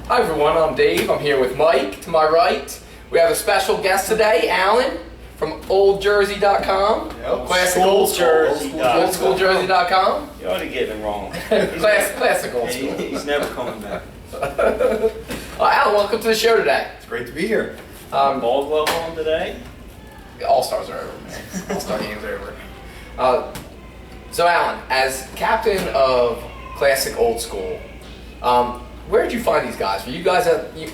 Hi everyone, I'm Dave. I'm here with Mike to my right. We have a special guest today, Alan from oldjersey.com. Yep. Classic oldschooljersey.com. You're already getting it wrong. Classic old school. He's never coming back. Alan, welcome to the show today. It's great to be here. Ball glove on today. All-Stars are over, man. All-Star games are over. So Alan, as captain of Classic Old School, where did you find these guys? Were you guys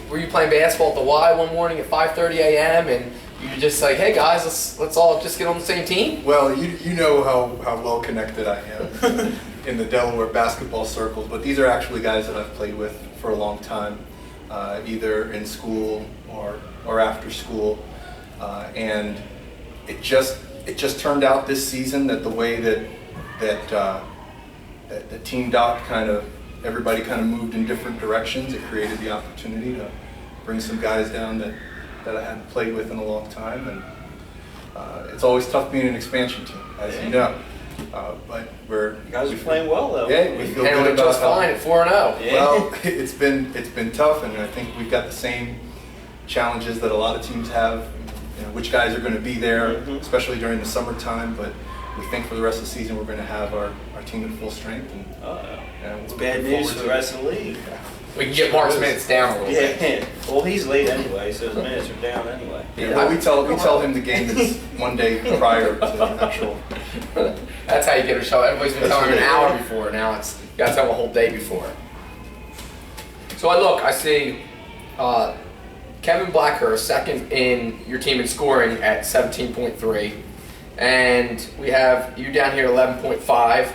were you playing basketball at the Y one morning at 5:30 a.m. and you were just like, hey guys, let's all just get on the same team? Well, you know how well connected I am in the Delaware basketball circles, but these are actually guys that I've played with for a long time, either in school or after school, and it just turned out this season that the way that the team doc everybody kind of moved in different directions. It created the opportunity to bring some guys down that I hadn't played with in a long time, and it's always tough being an expansion team, as you know. But you guys are playing well though. Yeah, we feel good about just fine at 4-0. Yeah. Well, it's been tough, and I think we've got the same challenges that a lot of teams have. You know, which guys are going to be there, especially during the summertime. But we think for the rest of the season we're going to have our team at full strength. And it's bad news for the rest of the league. We can get Mark's minutes down a little bit. Yeah, well he's late anyway, so his minutes are down anyway. Yeah, well, we tell him the game is one day prior to the actual. That's how you get a show. Everybody's been telling him an hour before. Now you got to tell him a whole day before. So I see Kevin Blackhurst second in your team in scoring at 17.3, and we have you down here 11.5.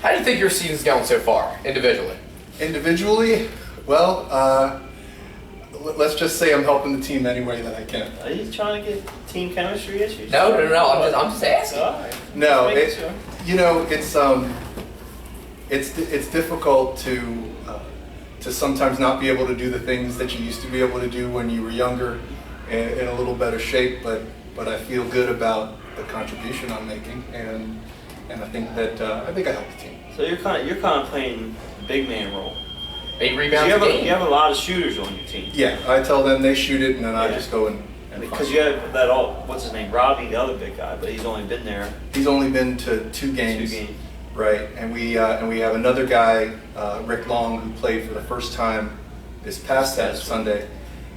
How do you think your season's going so far, individually? Individually, well, let's just say I'm helping the team any way that I can. Are you trying to get team chemistry issues? No. I'm just asking. All right. No, Sure. you know, it's difficult to sometimes not be able to do the things that you used to be able to do when you were younger and in a little better shape, but I feel good about the contribution I'm making, and I think that I helped the team. So you're kind of playing the big man role. 8 rebounds a game. You have a lot of shooters on your team. Yeah, I tell them they shoot it, and then I just go and because you have that what's his name, Robbie, the other big guy, but he's only been there. He's only been to 2 games. 2 games. Right, and we have another guy, Rick Long, who played for the first time this past Sunday.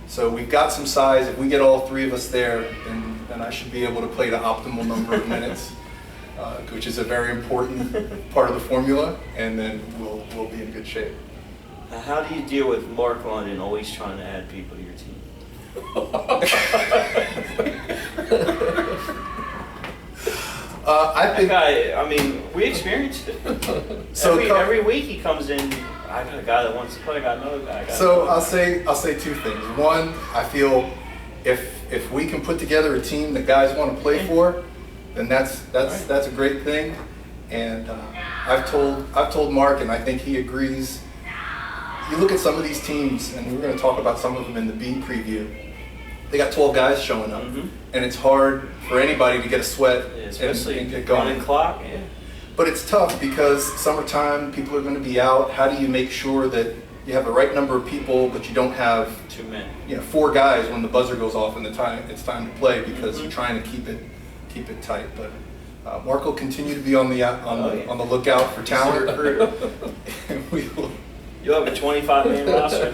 So we've got some size. If we get all 3 of us there, then I should be able to play the optimal number of minutes, which is a very important part of the formula, and then we'll be in good shape. Now, how do you deal with Mark London always trying to add people to your team? I think. We experienced it. So every week he comes in. I got a guy that wants to play. I got another guy. I'll say 2 things. One, I feel if we can put together a team that guys want to play for, then that's a great thing. And I've told Mark, and I think he agrees. You look at some of these teams, and we're going to talk about some of them in the B preview. They got 12 guys showing up, and it's hard for anybody to get a sweat and get going. Running clock, yeah. But it's tough because summertime, people are going to be out. How do you make sure that you have the right number of people, but you don't have too many? 4 guys when the buzzer goes off and it's time to play, because you're trying to keep it tight. But Mark will continue to be on the lookout for talent. You'll have a 25-man roster.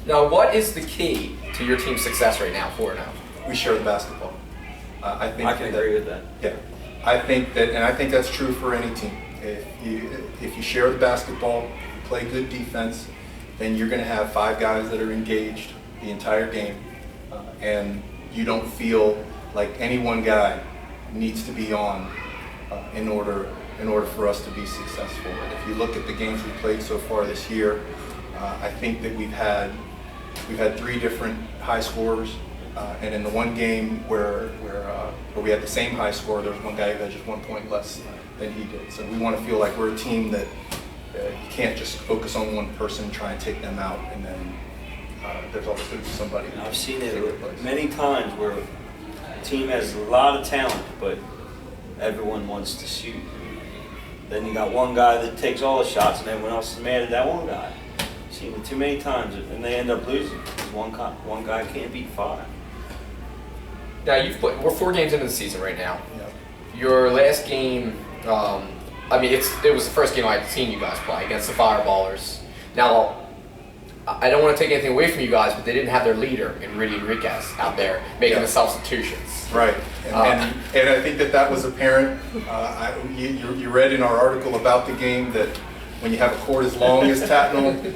Now, what is the key to your team's success right now, 4-0? We share the basketball. I can agree with that. Yeah, I think that's true for any team. If you share the basketball, you play good defense, then you're going to have 5 guys that are engaged the entire game, and you don't feel like any one guy needs to be on in order for us to be successful. And if you look at the games we played so far this year, I think that we've had 3 different high scorers, and in the one game where we had the same high score, there was one guy who had just 1 point less than he did. So we want to feel like we're a team that you can't just focus on one person and try and take them out, and then there's always going to be somebody. I've seen it many times where a team has a lot of talent, but everyone wants to shoot. Then you got one guy that takes all the shots, and everyone else is mad at that one guy. Seen it too many times, and they end up losing because one guy can't beat 5. Now we're 4 games into the season right now. Yeah. Your last game, it was the first game I'd seen you guys play against the Fireballers. Now, I don't want to take anything away from you guys, but they didn't have their leader in Rudy Enriquez out there making the substitutions. Right, and I think that was apparent. You read in our article about the game that when you have a court as long as Tatnall,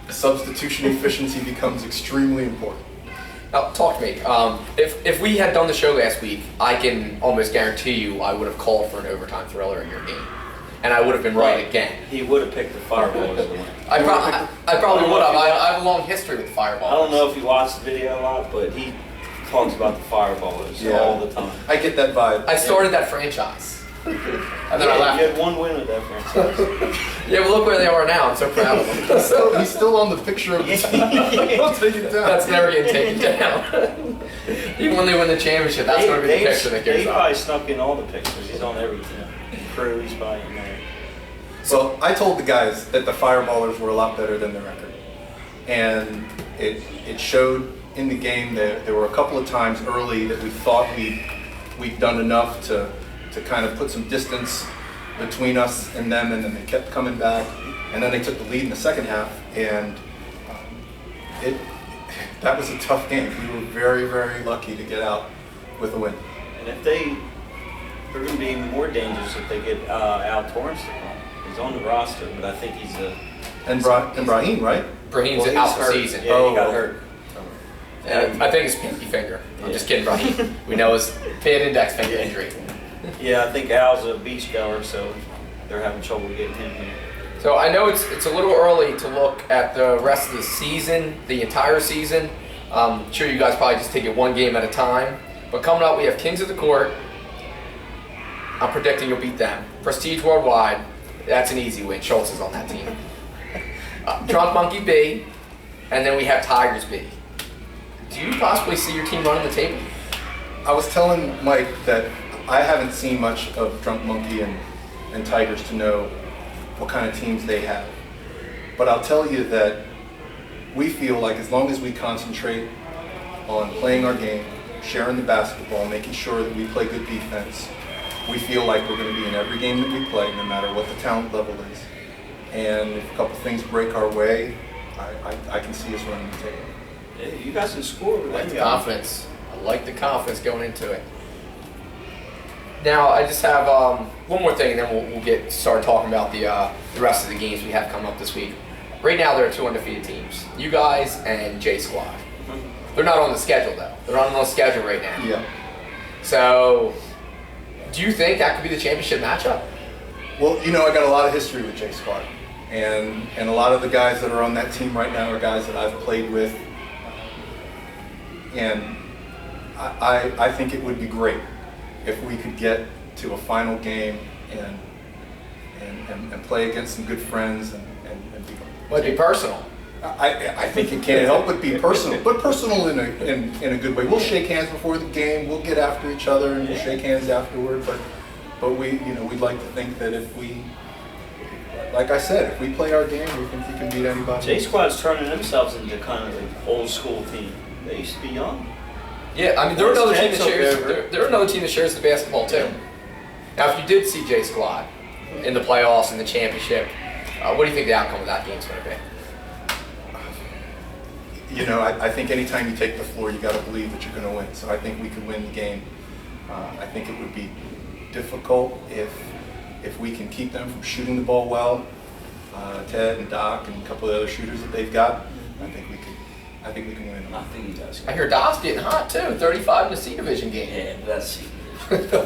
substitution efficiency becomes extremely important. Now, talk to me. If we had done the show last week, I can almost guarantee you I would have called for an overtime thriller in your game. And I would have been right again. He would have picked the Fireballers to win. I probably would have. I have a long history with the Fireballers. I don't know if you watched the video a lot, but he talks about the Fireballers all the time. I get that vibe. I started that franchise. And then I left. You had 1 win with that franchise. Yeah, but look where they are now. I'm so proud of them. He's still on the picture of the team. I'll take it down. That's never getting taken down. Even when they win the championship, that's going to be the picture that goes He up. probably snuck in all the pictures. He's on everything. Crew, he's probably in there. So I told the guys that the Fireballers were a lot better than the record. And it showed in the game that there were a couple of times early that we thought we'd done enough to kind of put some distance between us and them, and then they kept coming back. And then they took the lead in the second half, and that was a tough game. We were very, very lucky to get out with a win. And if they're going to be even more dangerous if they get Al Torrance to come. He's on the roster, but I think he's a... And Brahim, right? Brahim's he's out for hurt. season. Yeah, he got hurt. And I think it's pinky finger. I'm just kidding, Brahim. We know his bad index finger injury. Yeah, I think Al's a beach goer, so they're having trouble getting him here. So I know it's a little early to look at the rest of the season, the entire season. I'm sure you guys probably just take it 1 game at a time. But coming up, we have Kings of the Court. I'm predicting you'll beat them. Prestige Worldwide. That's an easy win. Schultz is on that team. Drunk Monkey B, and then we have Tigers B. Do you possibly see your team running the table? I was telling Mike that I haven't seen much of Drunk Monkey and Tigers to know what kind of teams they have. But I'll tell you that we feel like as long as we concentrate on playing our game, sharing the basketball, making sure that we play good defense, we feel like we're going to be in every game that we play, no matter what the talent level is. And if a couple things break our way, I can see us running the table. Yeah, you guys can score. I like the confidence. I like the confidence going into it. Now, I just have one more thing, and then we'll get started talking about the rest of the games we have coming up this week. Right now, there are 2 undefeated teams. You guys and J Squad. They're not on the schedule, though. They're not on the schedule right now. Yeah. So, do you think that could be the championship matchup? Well, I got a lot of history with J Squad. And a lot of the guys that are on that team right now are guys that I've played with. And I think it would be great if we could get to a final game and play against some good friends and be. Might be personal. I think it can't help but be personal, but personal in a good way. We'll shake hands before the game. We'll get after each other and we'll shake hands afterward. But we'd like to think that if we, like I said, if we play our game, we think we can beat anybody. J Squad's turning themselves into kind of an old school team. They used to be young. Yeah, I mean they're another team that shares. They're another team that shares the basketball too. Now, if you did see J Squad in the playoffs and the championship, what do you think the outcome of that game is going to be? I think anytime you take the floor, you got to believe that you're going to win. So I think we could win the game. I think it would be difficult if we can keep them from shooting the ball well. Ted and Doc and a couple of other shooters that they've got. I think we can win. I think he does. I hear Doc's getting hot too. 35 in the C division game. Yeah, that's C division.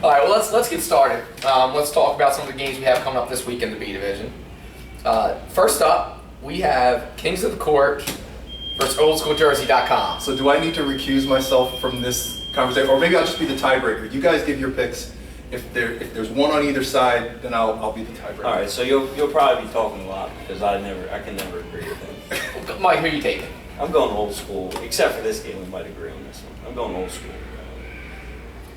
All right, well let's get started. Let's talk about some of the games we have coming up this week in the B division. First up, we have Kings of the Court versus OldSchoolJersey.com. So do I need to recuse myself from this conversation, or maybe I'll just be the tiebreaker? You guys give your picks. If there's one on either side, then I'll be the tiebreaker. All right, so you'll probably be talking a lot because I can never agree with him. Mike, who are you taking? I'm going old school, except for this game. We might agree on this one. I'm going old school.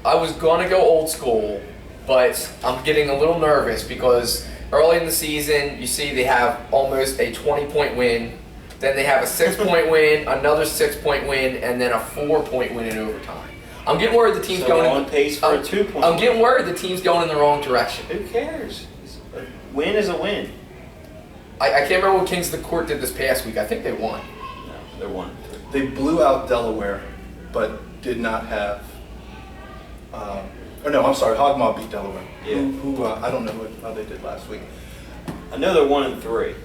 I was gonna go old school, but I'm getting a little nervous because early in the season, you see they have almost a 20-point win, then they have a 6-point win, another 6-point win, and then a 4-point win in overtime. I'm getting worried the team's going on pace for a 2-point. I'm getting worried the team's going in the wrong direction. Who cares? A win is a win. I can't remember what Kings of the Court did this past week. I think they won. No, they're 1-3. They blew out Delaware, but did not have. I'm sorry. Hogmaw beat Delaware. Yeah. Who I don't know how they did last week. I know they're 1-3.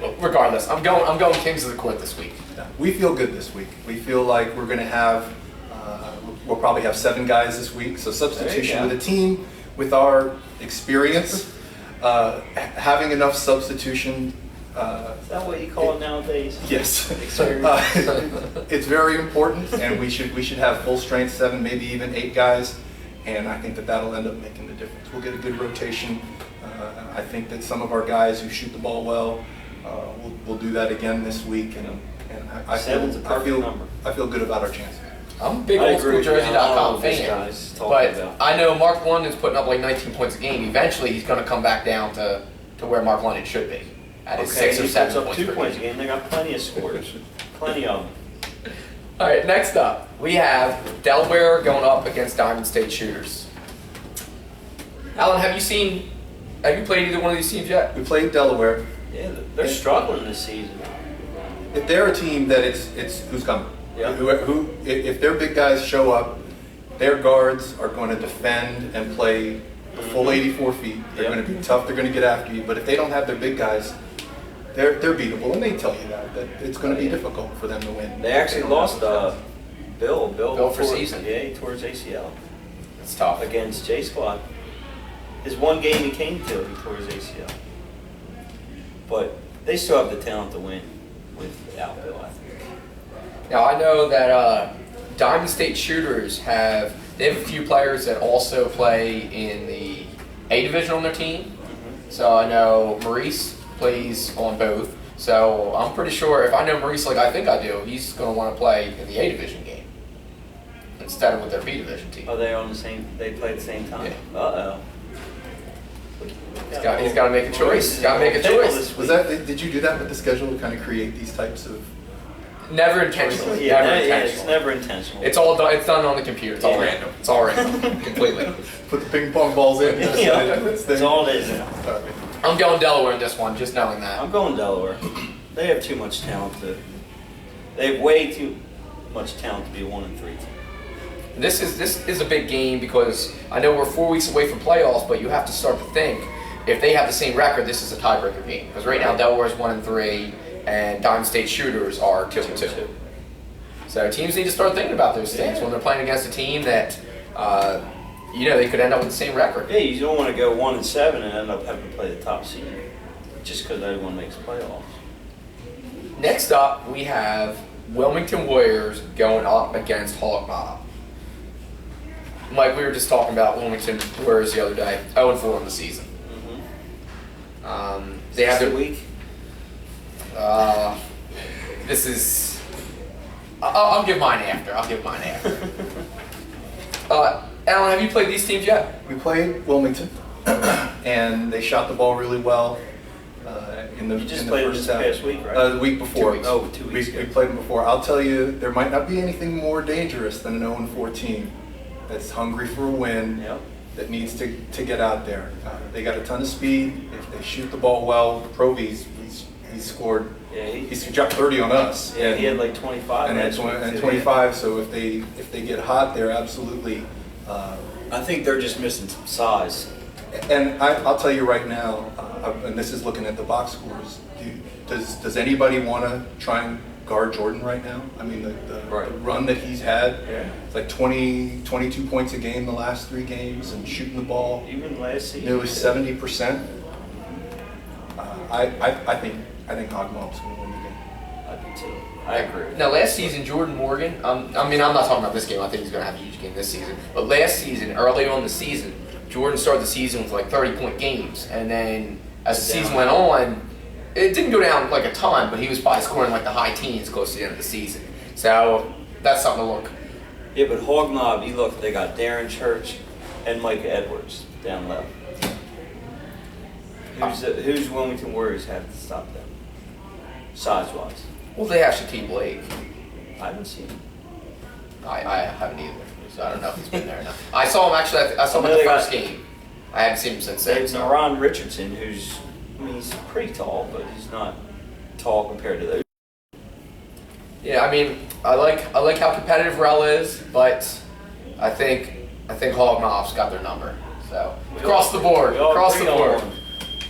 Well, regardless, I'm going Kings of the Court this week. Yeah, we feel good this week. We feel like we're going to have. We'll probably have 7 guys this week. So substitution with a team with our experience, having enough substitution. Is that what you call it nowadays? Yes. Experience. It's very important, and we should have full strength 7, maybe even 8 guys, and I think that'll end up making the difference. We'll get a good rotation. I think that some of our guys who shoot the ball well, we'll do that again this week, and I feel good about our chances. I'm a big I old school agree with you. Jersey.com This fan, guy's talking but about. I know Mark London's putting up like 19 points a game. Eventually, he's going to come back down to where Mark London should be at his 6 or he 7 puts up points 2 per points a game. game. They got plenty of scores. Plenty of them. All right, next up, we have Delaware going up against Diamond State Shooters. Alan, have you played either one of these teams yet? We played Delaware. Yeah, they're struggling this season. If they're a team that it's who's coming. Yeah. If their big guys show up, their guards are going to defend and play the full 84 feet. They're going to be tough. They're going to get after you. But if they don't have their big guys, they're beatable, and they tell you that it's going to be difficult for them to win. They actually lost Bill for season. Yeah, he tore his ACL It's tough. against J Squad. His one game he came to, he tore his ACL. But they still have the talent to win without Bill, I think. Now, I know that Diamond State Shooters they have a few players that also play in the A division on their team. So I know Maurice plays on both. So I'm pretty sure if I know Maurice like I think I do, he's going to want to play in the A division game instead of with their B division team. Are they on the same? They play at the same time. Yeah. Uh oh. He's got to make a choice. He's got to make a choice. Did you do that with the schedule to kind of create these types of? Never intentionally. Yeah, Never it's intentionally. never intentional. It's all done. It's done on the computer. It's all random. It's all random. Completely. Put the ping pong balls in. That's all it is. All right. I'm going Delaware in this one, just knowing that. I'm going Delaware. They have too much talent They have way too much talent to be a 1-3 team. This is a big game because I know we're 4 weeks away from playoffs, but you have to start to think if they have the same record, this is a tiebreaker game because right now Delaware's 1-3 and Diamond State Shooters are 2-2. So teams need to start thinking about those things when they're playing against a team that they could end up with the same record. Yeah, you don't want to go 1-7 and end up having to play the top seed just because everyone makes playoffs. Next up, we have Wilmington Warriors going up against Hog Mob. Mike, we were just talking about Wilmington Warriors the other day, 0-4 in the season. They have their week. This is. I'll give mine after. Alan, have you played these teams yet? We played Wilmington, and they shot the ball really well. You just played them this past week, right? The week before. 2 weeks. Oh, 2 weeks. We played them before. I'll tell you, there might not be anything more dangerous than an 0-4 team that's hungry for a win, that needs to get out there. They got a ton of speed. If they shoot the ball well, Provy's he scored. Yeah, He's dropped 30 on us. Yeah, he had like 25. And 25. So if they get hot, they're absolutely. I think they're just missing some size. And I'll tell you right now, and this is looking at the box scores. Does anybody want to try and guard Jordan right now? I mean, the run that he's had, it's like 22 points a game the last 3 games, and shooting the ball Even last season, nearly 70%. I think Hogmob's going to win the game. I do too. I agree. Now, last season, Jordan Morgan, I'm not talking about this game. I think he's going to have a huge game this season. But last season, early on the season, Jordan started the season with like 30-point games. And then as the season went on, it didn't go down like a ton, but he was probably scoring like the high teens close to the end of the season. So that's something to Yeah, but Hog Mob, you look, they got Darren Church and Micah Edwards down low. Who's Wilmington Warriors have to stop them? Size-wise. Well, they have Shaquille Blake. I haven't seen him. I haven't either, so I don't know if he's been there or not. I saw him actually. I saw him in the first game. I haven't seen him since then. There's Naron Richardson, who's, I mean, he's pretty tall, but he's not tall compared to those. Yeah, I mean, I like how competitive Rel is, but I think Hog Mob's got their number. So across the board.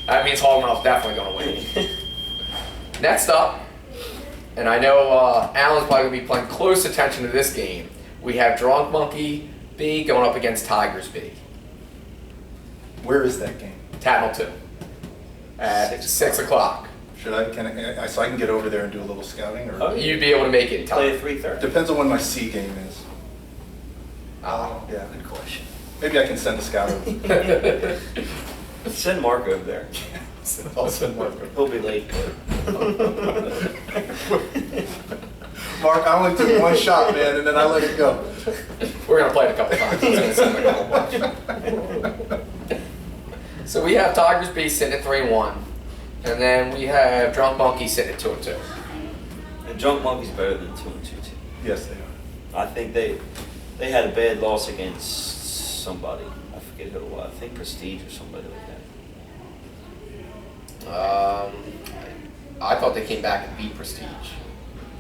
That means Hog Mob's definitely going to win. Next up, and I know Alan's probably going to be paying close attention to this game. We have Drunk Monkey B going up against Tigers B. Where is that game? Tatnall 2 at 6 o'clock. Should I, so I can get over there and do a little scouting? Or? Oh, You'd be able to make it in time. Play at 3:30. Depends on when my C game is. Oh, Yeah. Good question. Maybe I can send a scout over. Send Mark over there. I'll send Mark over. He'll be late. Mark, I only took one shot, man, and then I let it go. we're going to play it a couple times. It's gonna sound like a whole bunch. So we have Tigers B sitting at 3-1. And then we have Drunk Monkey sitting at 2-2. And Drunk Monkey's better than 2-2 too. Yes, they are. I think they had a bad loss against somebody. I forget who it was. I think Prestige or somebody like that. I thought they came back and beat Prestige.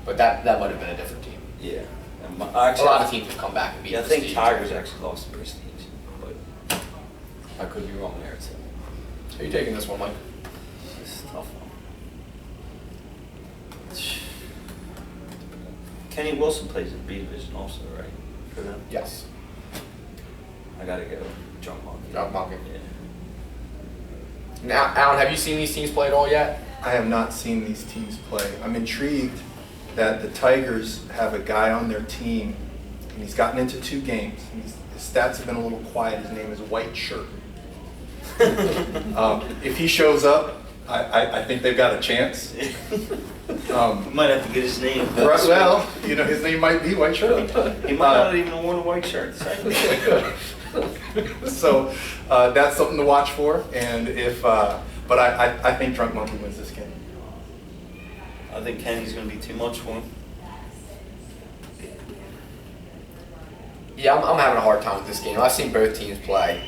But that might have been a different team. Yeah. And A lot of teams have come back and beat I Prestige. think Tigers actually lost to Prestige, but I could be wrong there too. Are you taking this one, Mike? it's a tough one. Kenny Wilson plays in B division also, right? For them. Yes. I gotta go. Drunk Monkey. Drunk Monkey. Yeah. Now, Alan, have you seen these teams play at all yet? I have not seen these teams play. I'm intrigued that the Tigers have a guy on their team, and he's gotten into 2 games. And his stats have been a little quiet. His name is White Shirt. If he shows up, I think they've got a chance. Might have to get his name. Well, his name might be White Shirt. He might not even have worn a white shirt. So that's something to watch for. And but I think Drunk Monkey wins this game. I think Kenny's going to be too much for him. Yeah, I'm having a hard time with this game. I've seen both teams play.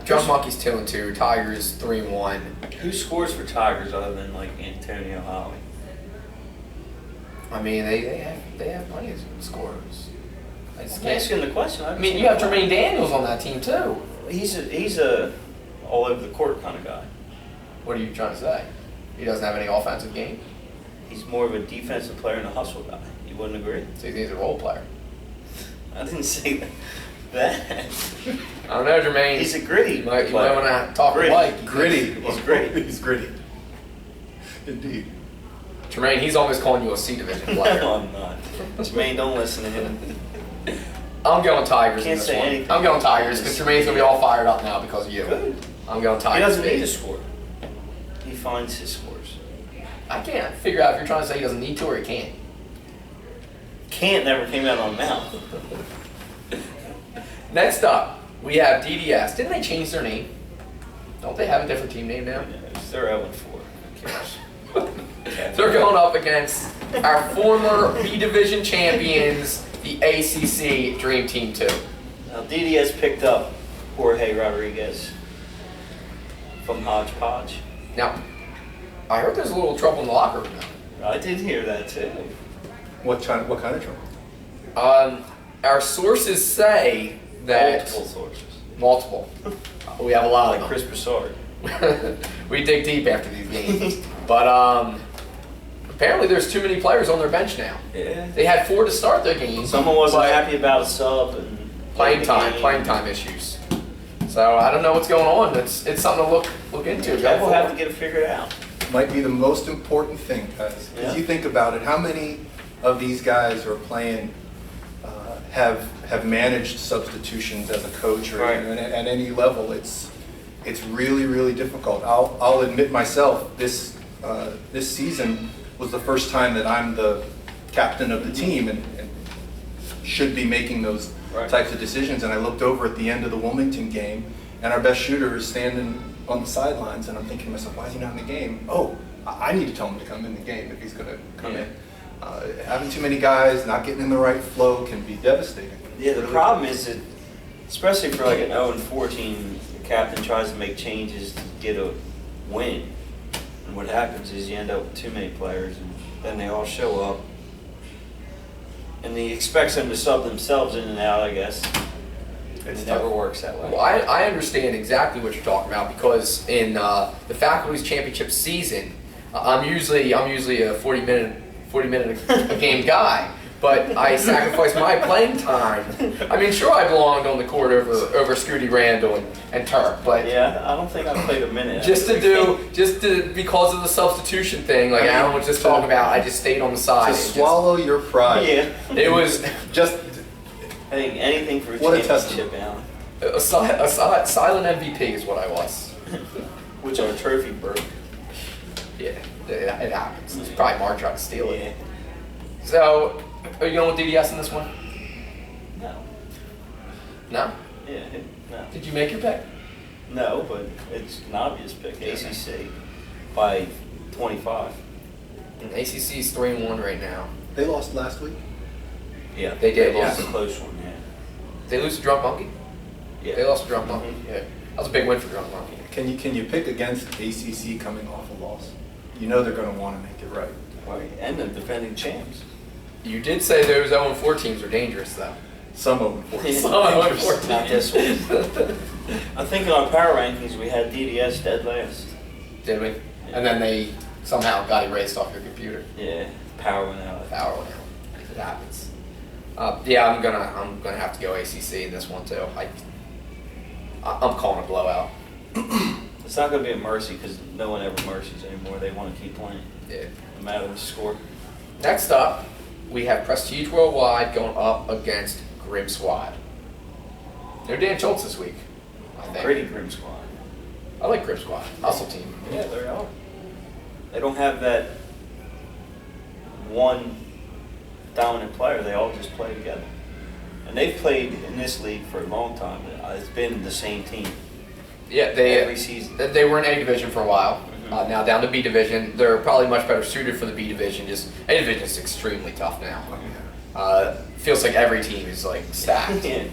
Drunk Monkey's 2-2, Tigers 3-1. Who scores for Tigers other than like Antonio Holly? I mean, they have plenty of scorers. I just I'm can't. asking the question. I mean, you have Jermaine Daniels on that team too. He's a all over the court kind of guy. What are you trying to say? He doesn't have any offensive game, He's more of a defensive player and a hustle guy. You wouldn't agree? so he's a role player. I didn't say that. I don't know, Jermaine. He's a gritty You might player. want to talk to Gritty. Mike. Gritty. He's gritty. He's gritty. Indeed. Jermaine, he's always calling you a C division player. No, I'm not. Jermaine, don't listen to him. I'm going Tigers in Can't this say one. anything. I'm going Tigers because Jermaine's gonna be all fired up now because of you. Good. I'm going He Tigers. doesn't need baby. to score. He finds his scores. I can't figure out if you're trying to say he doesn't need to or he can't. Can't never came out of my mouth. Next up, we have DDS. Didn't they change their name? Don't they have a different team name now? They're 0-4. Who cares? They're going up against our former B Division champions, the ACC Dream Team 2. Now, DDS picked up Jorge Rodriguez from Hodgepodge. Now, I heard there's a little trouble in the locker room now. I did hear that too. What kind of trouble? Our sources say that Multiple sources. multiple. We have a lot Like of Chris Broussard. them. We dig deep after these games, but apparently there's too many players on their bench now. Yeah. They had 4 to start their games. Someone wasn't but happy about a sub and playing time issues. So I don't know what's going on. It's something to look into. We'll have to get it figured out. Might be the most important thing, guys. Yeah. If you think about it, how many of these guys who are playing have managed substitutions as a coach or Right. at any level? It's really, really difficult. I'll admit myself, this season was the first time that I'm the captain of the team, and should be making those Right. types of decisions. And I looked over at the end of the Wilmington game, and our best shooter is standing on the sidelines, and I'm thinking to myself, why is he not in the game? Oh, I need to tell him to come in the game if he's going to come in. Having too many guys, not getting in the right flow can be devastating. Yeah, the problem is that, especially for like an 0-4 team, the captain tries to make changes to get a win. And what happens is you end up with too many players, and then they all show up. And he expects them to sub themselves in and out, I guess. It never works that way. Well, I understand exactly what you're talking about, because in the faculty's championship season, I'm usually a 40 minute a game guy, but I sacrificed my playing time. I mean, sure, I belonged on the court over Scooty Randall and Turk, but Yeah, I don't think I played a minute. just because of the substitution thing, like Alan was just talking about, I just stayed on the side. To and just- swallow your pride. Yeah. it was Just I think anything for a What a championship, Alan. a silent MVP is what I was. Which our trophy broke. Yeah, it happens. It's probably Mark tried to steal it. Yeah. So, are you going with DDS in this one? No. No? Yeah, no. Did you make your pick? No, but it's an obvious pick. ACC by 25. And ACC is 3-1 right now. they lost last week. Yeah, They did, lost yes. a close one. Yeah. They lose to Drunk Monkey? Yeah. They lost to Drunk Monkey. Mhm. Yeah, that was a big win for Drunk Monkey. Can you pick against ACC coming off a loss? You know they're going to want to make it right. Right. And the defending champs. You did say those 0-4 teams are dangerous, though. Some of them. For Some of them are Not this one. I think in our power rankings we had DDS dead last. Did we? And then they somehow got erased off your computer. Yeah, power went out. Power went out. It happens. Yeah, I'm gonna have to go ACC in this one too. I'm calling a blowout. It's not going to be a mercy because no one ever mercies anymore. They want to keep playing, Yeah. no matter the score. Next up, we have Prestige Worldwide going up against Grim Squad. No Dan Schultz this week, I think. Pretty grim squad. I like Grim Squad. Hustle team. Yeah, they are. They don't have that one dominant player. They all just play together. And they've played in this league for a long time. It's been the same team Yeah, every season. they were in A division for a while. Mhm. Now down to B division. They're probably much better suited for the B division. Just A division is extremely tough now. Feels like every team is like stacked. Yeah.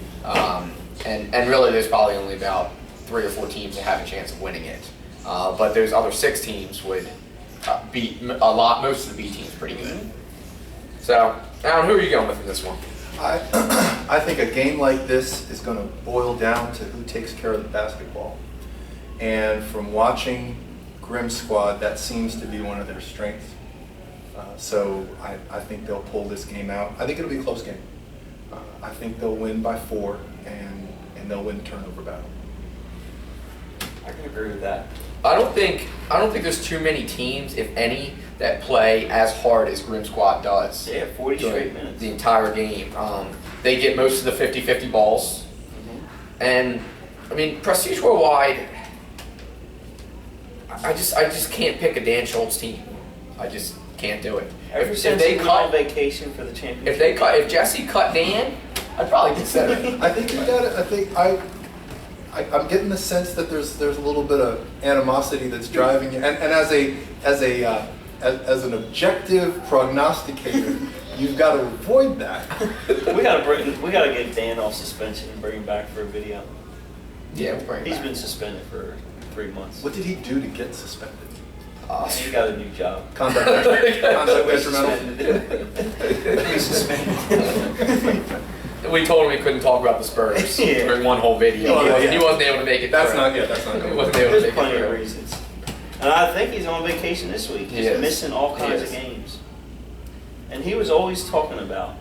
And really, there's probably only about 3 or 4 teams that have a chance of winning it. But those other 6 teams would beat most of the B teams pretty good. So, Alan, who are you going with in this one? I think a game like this is going to boil down to who takes care of the basketball. And from watching Grim Squad, that seems to be one of their strengths. So I think they'll pull this game out. I think it'll be a close game. I think they'll win by 4, and they'll win the turnover battle. I can agree with that. I don't think there's too many teams, if any, that play as hard as Grim Squad does. Yeah, 40 during straight minutes. The entire game. They get most of the 50-50 balls. And, I mean, Prestige Worldwide, I just can't pick a Dan Schultz team. I just can't do it. Ever If since they he went on vacation for the championship. if Jesse cut Dan, I'd probably consider it. I think you got it. I think I'm getting the sense that there's a little bit of animosity that's driving you, and as an objective prognosticator, you've got to avoid that. we gotta get Dan off suspension and bring him back for a video. Yeah, we'll bring it He's back. been suspended for 3 months. What did he do to get suspended? He got a new job. Conduct detrimental. He's suspended. We told him we couldn't talk about the Spurs Yeah. during one whole video. Oh, yeah. He wasn't able to make it That's through. not good. That's not He good. wasn't able to There's make it plenty of through. reasons. And I think he's on vacation this week. He He's is. missing all He kinds is. of games. And he was always talking about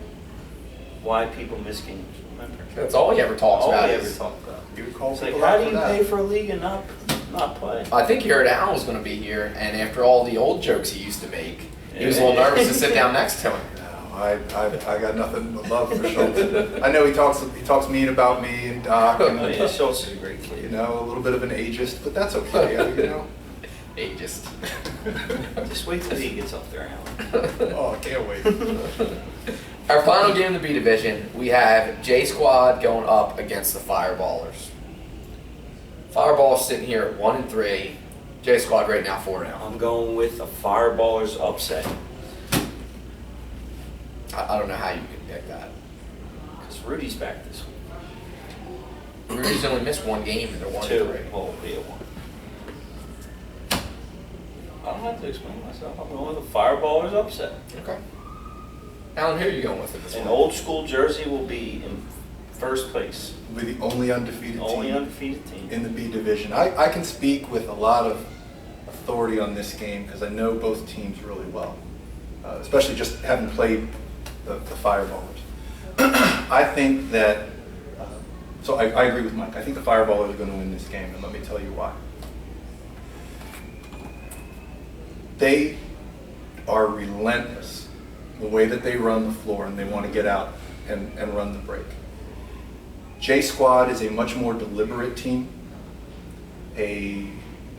why people miss games. Remember? That's all he ever talks All about. he ever is- talked about. You would call It's like, people how out do for you that. pay for a league and not play? I think he heard Al was going to be here, and after all the old jokes he used to make, he was a little Yeah. nervous to sit down next to him. No, I got nothing but love for Schultz. I know he talks mean about me and Doc, Oh, and yeah, Schultz is a great you kid. know, a little bit of an ageist, but that's okay. You know. Ageist. Just wait till he gets up there, Alan. Oh, I can't wait. Our final game in the B division, we have J Squad going up against the Fireballers. Fireballers sitting here at 1-3. J Squad right now 4-0. I'm going with the Fireballers upset. I don't know how you can pick that. Because Rudy's back this week. Rudy's only missed one game and they're 1-3. Well, it'll be a 1. I don't have to explain myself. I'm going with the Fireballers upset. Okay. Alan, who are you going with at this An one? old school Jersey will be in first place. We're the only undefeated Only team undefeated team. in the B division. I can speak with a lot of authority on this game because I know both teams really well, especially just having played the Fireballers. I think that, so I agree with Mike. I think the Fireballers are going to win this game, and let me tell you why. They are relentless the way that they run the floor, and they want to get out and run the break. J Squad is a much more deliberate team, a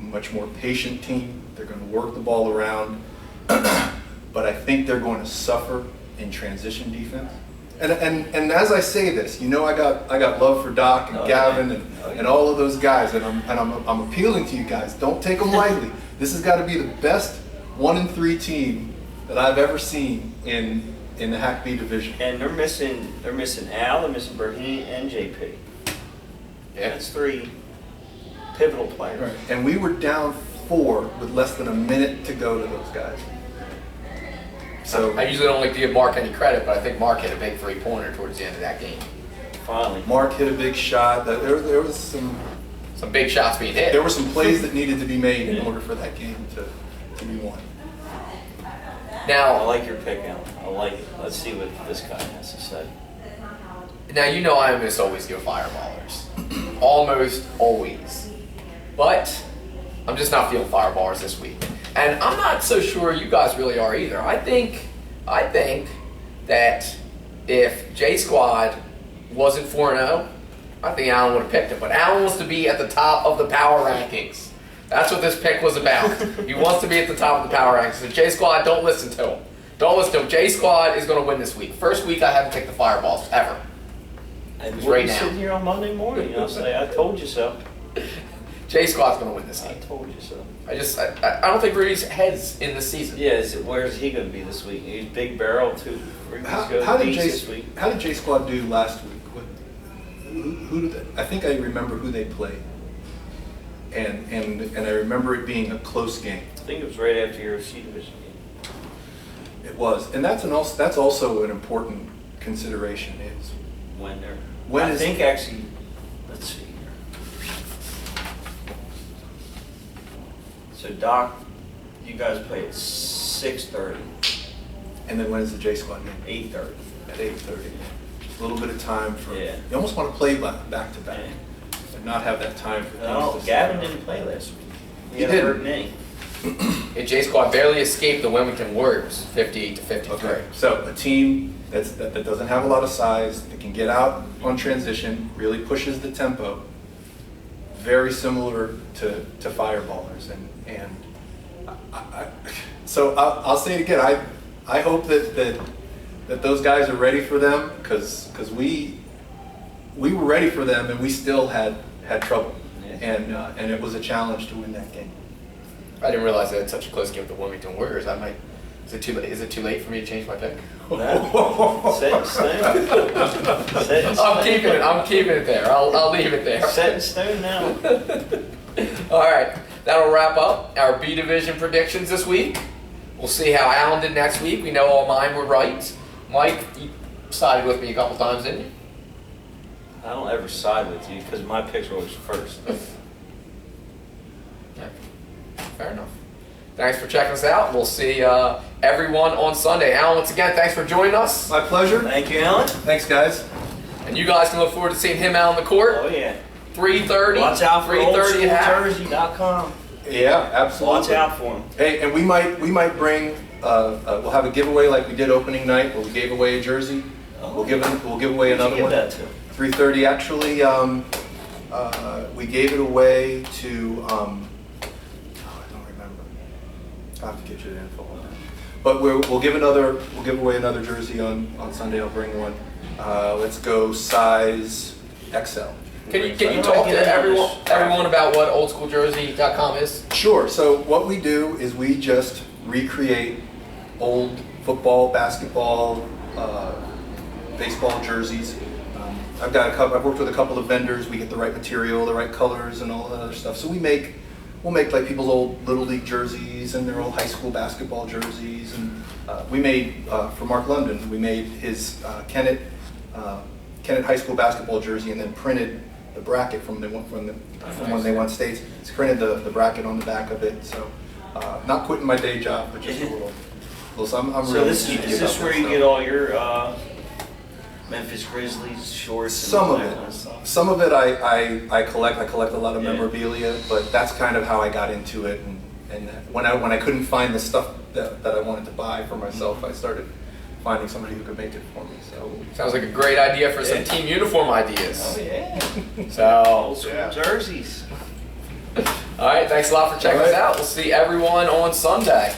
much more patient team. They're going to work the ball around, but I think they're going to suffer in transition defense. And as I say this, you know I got love for Doc and Gavin and all of those guys, and I'm appealing to you guys. Don't take them lightly. This has got to be the best 1-3 team that I've ever seen in the Hack B division. And they're missing Al, they're missing Brahim and JP. Yeah. That's 3 pivotal players. Right. And we were down 4 with less than a minute to go to those guys. So I usually don't like to give Mark any credit, but I think Mark hit a big 3-pointer towards the end of that game. Finally. Mark hit a big shot. There was Some big shots being hit. there were some plays that needed to be made in order for that game to be won. I Now, like your pick, Alan. I like it. Let's see what this guy has to say. you know I almost always go Fireballers. Almost always. But I'm just not feeling Fireballers this week. And I'm not so sure you guys really are either. I think that if J Squad wasn't 4-0, I think Alan would have picked it. But Alan wants to be at the top of the power rankings. That's what this pick was about. He wants to be at the top of the power rankings. So J Squad, don't listen to him. Don't listen to him. J Squad is going to win this week. First week I haven't picked the Fireballs ever. And It's we'll right be now. sitting here on Monday morning, say, I told you so. J Squad's going to win this I game. told you so. I don't think Rudy's heads in this season. Yeah, where's he going to be this week? He's Big Barrel, too. How did this week. J Squad do last week? Who did they, I think I remember who they played, and I remember it being a close game. I think it was right after your C division game. It was, and that's also an important consideration is When they're. When I is- think actually, let's see here. So Doc, you guys play at 6:30, and then when is the J Squad game? 8:30. At 8:30. A little bit of time for. Yeah. You almost want to play back to back, Yeah. and not have that time for things No, to Gavin settle. didn't play last week. He had a didn't. hurt knee. And J Squad barely escaped the Wilmington Warriors, 58-53. Okay, so a team that doesn't have a lot of size, that can get out on transition, really pushes the tempo, very similar to Fireballers. And so I'll say it again, I hope that those guys are ready for them, because we were ready for them and we still had trouble. Yeah. And it was a challenge to win that game. I didn't realize they had such a close game with the Wilmington Warriors. Is it too late for me to change my pick? Set in stone. Set in stone. I'm keeping it there. I'll leave it there. Set in stone now. All right, that'll wrap up our B division predictions this week. We'll see how Alan did next week. We know all mine were right. Mike, you sided with me a couple times, didn't you? I don't ever side with you because my picks are always first. Yeah. Fair enough. Thanks for checking us out. We'll see everyone on Sunday. Alan, once again, thanks for joining us. My pleasure. Thank you, Alan. Thanks, guys. And you guys can look forward to seeing him out on the court. Oh, yeah. 3:30. Watch out for 3:30 at half. oldschooljersey.com. Yeah, absolutely. Watch out for them. Hey, and we might bring. We'll have a giveaway like we did opening night, where we gave away a jersey. We'll give away another Give one. that to 3:30. Actually, we gave it away to. I don't remember. I have to get you the info on that. But we'll give away another jersey on Sunday. I'll bring one. Let's go size XL. Can you talk to everyone about what oldschooljersey.com is? Sure. So what we do is we just recreate old football, basketball, baseball jerseys. I've worked with a couple of vendors. We get the right material, the right colors, and all that other stuff. So we'll make like people's old Little League jerseys and their old high school basketball jerseys. And we made for Mark London, we made his Kennett High School basketball jersey, and then printed the bracket from when they won states. Printed the bracket on the back of it. So not quitting my day job, but just a little. So I'm really. So is this where you get all your Memphis Grizzlies shorts? Some of and it. Kind of stuff? Some of it I collect. I collect a lot of Yeah. memorabilia, but that's kind of how I got into it. And when I couldn't find the stuff that I wanted to buy for myself, I started finding somebody who could make it for me. So Sounds like a great idea for some team uniform ideas. Oh yeah. So, Old school jerseys. all right, thanks a lot for checking us out. We'll see everyone on Sunday.